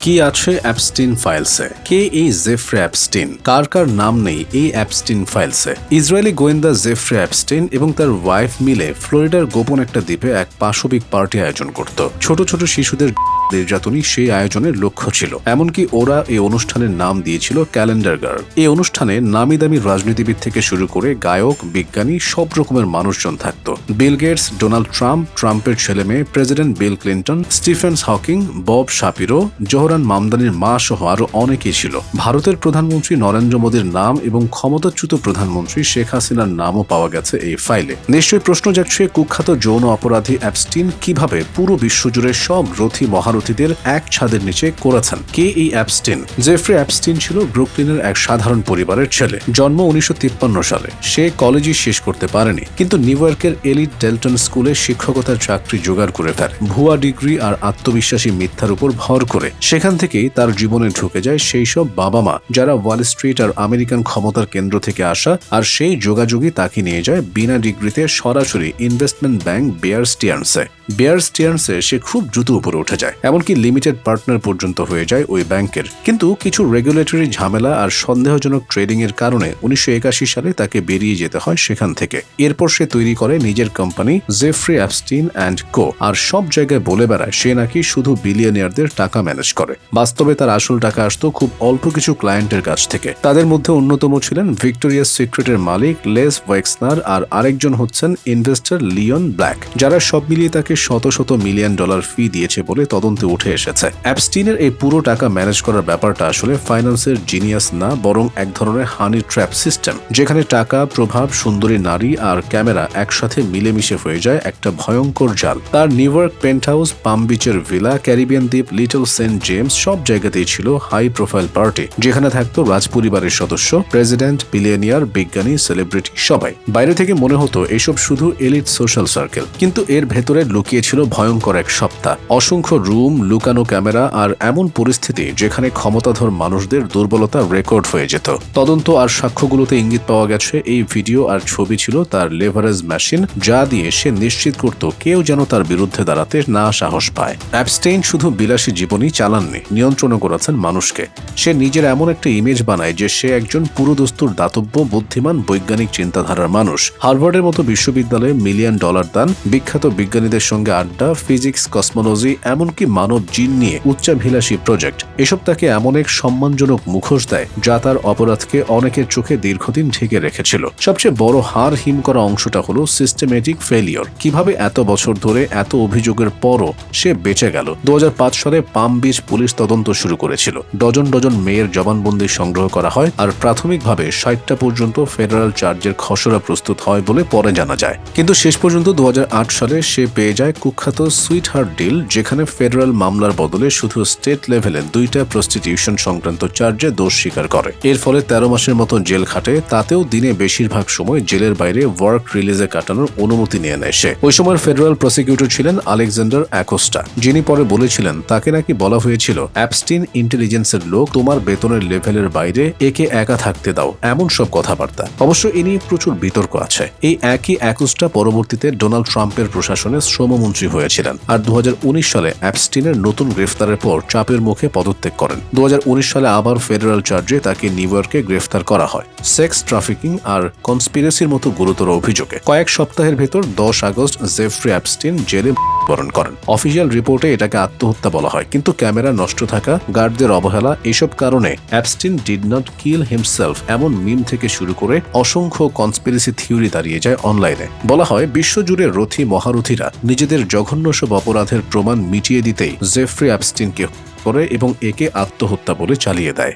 কি আছে অ্যাপস্টিন ফাইলসে? কে এই জেফ্রে অ্যাপস্টিন? কার কার নাম নেই এই অ্যাপস্টিন ফাইলসে? ইসরায়েলি গোয়েন্দা জেফ্রে অ্যাপস্টিন এবং তার ওয়াইফ মিলে ফ্লোরিডার গোপন একটা দ্বীপে এক পাশবিক পার্টি আয়োজন করত। ছোট ছোট শিশুদের নির্যাতনই সেই আয়োজনের লক্ষ্য ছিল। এমনকি ওরা এই অনুষ্ঠানের নাম দিয়েছিল ক্যালেন্ডার গার্ল। এই অনুষ্ঠানে নামি দামি রাজনীতিবিদ থেকে শুরু করে গায়ক, বিজ্ঞানী, সব রকমের মানুষজন থাকত। বিল গেটস, ডোনাল্ড ট্রাম্প, ট্রাম্পের ছেলে মেয়ে, president Bill Clinton, Stephen Hawking, Bob Shapiro, Zohran মামদানির মা সহ আরো অনেকেই ছিল। ভারতের প্রধানমন্ত্রী নরেন্দ্র মোদীর নাম এবং ক্ষমতাচ্যুত প্রধানমন্ত্রী শেখ হাসিনার নামও পাওয়া গেছে এই ফাইলে। নিশ্চয়ই প্রশ্ন জাগছে, কুখ্যাত যৌন অপরাধী অ্যাপস্টিন কিভাবে পুরো বিশ্বজুড়ে সব রথী মহারথীদের এক ছাদের নিচে করেছেন? কে এই অ্যাপস্টিন? জেফ্রে অ্যাপস্টিন ছিল ব্রুকলিনের এক সাধারণ পরিবারের ছেলে। জন্ম 1953 সালে। সে কলেজই শেষ করতে পারেনি, কিন্তু নিউ ইয়র্কের এলিট ডেল্টন স্কুলে শিক্ষকতার চাকরি জোগাড় করে ফেলে। ভুয়া ডিগ্রি আর আত্মবিশ্বাসী মিথ্যার উপর ভর করে সেখান থেকেই তার জীবনে ঢুকে যায় সেই সব বাবা মা যারা ওয়াল স্ট্রিট আর আমেরিকান ক্ষমতার কেন্দ্র থেকে আসা, আর সেই যোগাযোগই তাকে নিয়ে যায় বিনা ডিগ্রিতে সরাসরি ইনভেস্টমেন্ট ব্যাংক বেয়ার স্টিয়ার্নসে সে খুব দ্রুত উপরে উঠে যায়, এমনকি লিমিটেড পার্টনার পর্যন্ত হয়ে যায় ওই ব্যাংকের। কিন্তু কিছু রেগুলেটরি ঝামেলা আর সন্দেহজনক ট্রেডিং এর কারণে 1981 সালে তাকে বেরিয়ে যেতে হয় সেখান থেকে। এরপর সে তৈরি করে নিজের কোম্পানি জেফ্রে অ্যাপস্টিন অ্যান্ড কো, আর সব জায়গায় বলে বেড়ায় সে নাকি শুধু বিলিয়নিয়ারদের টাকা ম্যানেজ করে। বাস্তবে তার আসল টাকা আসতো খুব অল্প কিছু ক্লায়েন্টের কাছ থেকে। তাদের মধ্যে অন্যতম ছিলেন ভিক্টোরিয়াস সিক্রেটের মালিক লেস ওয়েক্সনার, আর আরেকজন হচ্ছেন ইনভেস্টর লিওন ব্ল্যাক, যারা সব মিলিয়ে তাকে শত শত মিলিয়ন ডলার ফি দিয়েছে বলে তদন্তে উঠে এসেছে। অ্যাপস্টিনের এই পুরো টাকা ম্যানেজ করার ব্যাপারটা আসলে ফাইন্যান্সের জিনিয়াস না, বরং এক ধরনের হানি ট্র্যাপ সিস্টেম, যেখানে টাকা, প্রভাব, সুন্দরী নারী আর ক্যামেরা একসাথে মিলেমিশে হয়ে যায় একটা ভয়ঙ্কর জাল। তার নিউ ইয়র্ক পেন্ট হাউস, পাম বিচের ভিলা, ক্যারিবিয়ান দ্বীপ, লিটল সেন্ট জেমস, সব জায়গাতেই ছিল হাই প্রোফাইল পার্টি, যেখানে থাকতো রাজপরিবারের সদস্য, প্রেসিডেন্ট, বিলিয়নিয়ার, বিজ্ঞানী, সেলিব্রিটি সবাই। বাইরে থেকে মনে হতো এসব শুধু এলিট সোশ্যাল সার্কেল, কিন্তু এর ভেতরে লুকিয়ে ছিল ভয়ঙ্কর এক সত্তা। অসংখ্য রুম, লুকানো ক্যামেরা আর এমন পরিস্থিতি যেখানে ক্ষমতাধর মানুষদের দুর্বলতা রেকর্ড হয়ে যেত। তদন্ত আর সাক্ষ্যগুলোতে ইঙ্গিত পাওয়া গেছে এই ভিডিও আর ছবি ছিল তার লেভারেজ মেশিন, যা দিয়ে সে নিশ্চিত করত কেউ যেন তার বিরুদ্ধে দাঁড়াতে না সাহস পায়। অ্যাপস্টেইন শুধু বিলাসী জীবনই চালাননি, নিয়ন্ত্রণও করেছেন মানুষকে। সে নিজের এমন একটা ইমেজ বানায় যে সে একজন পুরোদস্তুর, দাতব্য, বুদ্ধিমান, বৈজ্ঞানিক চিন্তাধারার মানুষ। হার্ভার্ডের মতো বিশ্ববিদ্যালয়ে মিলিয়ন ডলার দান, বিখ্যাত বিজ্ঞানীদের সঙ্গে আড্ডা, ফিজিক্স, কসমোলজি, এমনকি মানব জিন নিয়ে উচ্চাভিলাষী প্রজেক্ট, এসব তাকে এমন এক সম্মানজনক মুখোশ দেয় যা তার অপরাধকে অনেকের চোখে দীর্ঘদিন ঢেকে রেখেছিল। সবচেয়ে বড় হার হিম করা অংশটা হলো সিস্টেমেটিক ফেলিওর। কিভাবে এত বছর ধরে এত অভিযোগের পরও সে বেঁচে গেল? 2005 সালে পাম বিচ পুলিশ তদন্ত শুরু করেছিল। ডজন ডজন মেয়ের জবানবন্দি সংগ্রহ করা হয়, আর প্রাথমিকভাবে 60টা পর্যন্ত ফেডারেল চার্জের খসড়া প্রস্তুত হয় বলে পরে জানা যায়। কিন্তু শেষ পর্যন্ত 2008 সালে সে পেয়ে যায় কুখ্যাত সুইট হার্ট ডিল, যেখানে ফেডারেল মামলার বদলে শুধু স্টেট লেভেলে 2টা প্রস্টিটিউশন সংক্রান্ত চার্জে দোষ স্বীকার করে। এর ফলে 13 মাসের মতো জেল খাটে, তাতেও দিনে বেশিরভাগ সময় জেলের বাইরে ওয়ার্ক রিলিজে কাটানোর অনুমতি নিয়ে নেয় সে। ওই সময় ফেডারেল প্রসিকিউটর ছিলেন আলেকজান্ডার অ্যাকোস্টা, যিনি পরে বলেছিলেন তাকে নাকি বলা হয়েছিল, অ্যাপস্টিন ইন্টেলিজেন্সের লোক, তোমার বেতনের লেভেলের বাইরে একে একা থাকতে দাও, এমন সব কথাবার্তা। অবশ্য এ নিয়ে প্রচুর বিতর্ক আছে। এই একই অ্যাকোস্টা পরবর্তীতে ডোনাল্ড ট্রাম্পের প্রশাসনে শ্রমমন্ত্রী হয়েছিলেন, আর 2019 সালে অ্যাপস্টিনের নতুন গ্রেফতারের পর চাপের মুখে পদত্যাগ করেন। 2019 সালে আবার ফেডারেল চার্জে তাকে নিউ ইয়র্কে গ্রেফতার করা হয়, সেক্স ট্রাফিকিং আর কনস্পিরেসির মতো গুরুতর অভিযোগে। কয়েক সপ্তাহের ভেতর 10 আগস্ট জেফ্রে অ্যাপস্টিন জেলে বরণ করেন। অফিসিয়াল রিপোর্টে এটাকে আত্মহত্যা বলা হয়, কিন্তু ক্যামেরা নষ্ট থাকা, গার্ডদের অবহেলা, এসব কারণে Epstein did not kill himself এমন মিম থেকে শুরু করে অসংখ্য কনস্পিরেসি থিওরি দাঁড়িয়ে যায় অনলাইনে। বলা হয় বিশ্বজুড়ে রথী মহারথীরা নিজেদের জঘন্য সব অপরাধের প্রমাণ মিটিয়ে দিতেই জেফ্রে অ্যাপস্টিনকে করে এবং একে আত্মহত্যা বলে চালিয়ে দেয়।